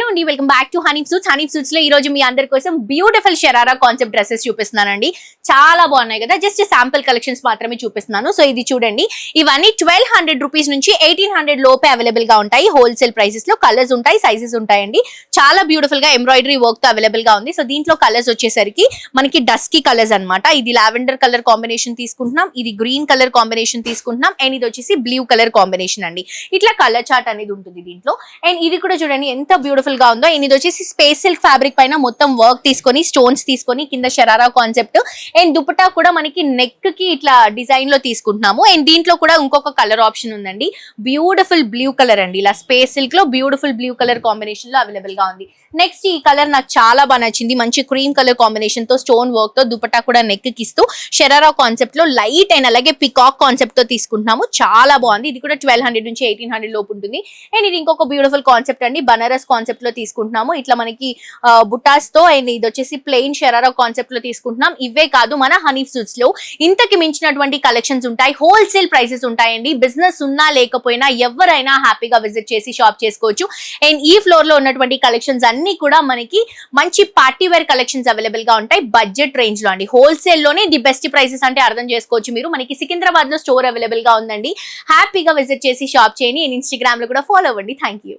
Hello అండి, welcome back to honey suits. Honey suits లో ఈ రోజు మీ అందరి కోసం బ్యూటిఫుల్ షరారా కాన్సెప్ట్ డ్రెస్సెస్ చూపిస్తున్నానండి. చాలా బాగున్నాయి కదా. జస్ట్ శాంపుల్ కలెక్షన్స్ మాత్రమే చూపిస్తున్నాను. సో ఇది చూడండి, ఇవన్నీ 1200 రూపీస్ నుంచి 1800 లోపే అవైలబుల్ గా ఉంటాయి. హోల్సేల్ ప్రైసెస్ లో కలర్స్ ఉంటాయి, సైజెస్ ఉంటాయండి. చాలా బ్యూటిఫుల్ గా ఎంబ్రాయిడరీ వర్క్ తో అవైలబుల్ గా ఉంది. సో దీంట్లో కలర్స్ వచ్చేసరికి మనకి డస్కీ కలర్స్ అన్నమాట. ఇది లావెండర్ కలర్ కాంబినేషన్ తీసుకుంటున్నాం, ఇది గ్రీన్ కలర్ కాంబినేషన్ తీసుకుంటున్నాం, అండ్ ఇది వచ్చేసి బ్లూ కలర్ కాంబినేషన్ అండి. ఇట్లా కలర్ చార్ట్ అనేది ఉంటుంది దీంట్లో. అండ్ ఇది కూడా చూడండి ఎంత బ్యూటిఫుల్ గా ఉందో. ఇది వచ్చేసి స్పేస్ సిల్క్ ఫ్యాబ్రిక్ పైన మొత్తం వర్క్ తీసుకొని స్టోన్స్ తీసుకొని కింద షరారా కాన్సెప్ట్ అండ్ దుపట్టా కూడా మనకి నెక్ కి ఇట్లా డిజైన్ లో తీసుకుంటున్నాము. అండ్ దీంట్లో కూడా ఇంకొక కలర్ ఆప్షన్ ఉందండి, బ్యూటిఫుల్ బ్లూ కలర్ అండి. ఇలా స్పేస్ సిల్క్ లో బ్యూటిఫుల్ బ్లూ కలర్ కాంబినేషన్ లో అవైలబుల్ గా ఉంది. నెక్స్ట్ ఈ కలర్ నాకు చాలా బాగా నచ్చింది. మంచి క్రీమ్ కలర్ కాంబినేషన్ తో స్టోన్ వర్క్ తో దుపట్టా కూడా నెక్ కి ఇస్తూ షరారా కాన్సెప్ట్ లో లైట్ అండ్ అలాగే పికాక్ కాన్సెప్ట్ తో తీసుకుంటున్నాము. చాలా బాగుంది. ఇది కూడా 1200 నుంచి 1800 లోపు ఉంటుంది. అండ్ ఇది ఇంకొక బ్యూటిఫుల్ కాన్సెప్ట్ అండి, బనారస్ కాన్సెప్ట్ లో తీసుకుంటున్నాము. ఇట్లా మనకి బుటాస్ తో, అండ్ ఇది వచ్చేసి ప్లెయిన్ షరారా కాన్సెప్ట్ లో తీసుకుంటున్నాం. ఇవే కాదు, మన హనీ సూట్స్ లో ఇంతకి మించినటువంటి కలెక్షన్స్ ఉంటాయి. హోల్సేల్ ప్రైసెస్ ఉంటాయండి. బిజినెస్ ఉన్నా లేకపోయినా ఎవరైనా హ్యాపీగా విజిట్ చేసి షాప్ చేసుకోవచ్చు. అండ్ ఈ ఫ్లోర్ లో ఉన్నటువంటి కలెక్షన్స్ అన్ని కూడా మనకి మంచి పార్టీ వేర్ కలెక్షన్స్ అవైలబుల్ గా ఉంటాయి బడ్జెట్ రేంజ్ లో అండి. హోల్సేల్ లోనే ది బెస్ట్ ప్రైసెస్ అంటే అర్థం చేసుకోవచ్చు మీరు. మనకి సికింద్రాబాద్ లో స్టోర్ అవైలబుల్ గా ఉందండి. హ్యాపీగా విజిట్ చేసి షాప్ చేయండి. అండ్ ఇన్స్టాగ్రామ్ లో కూడా ఫాలో అవ్వండి. Thank you.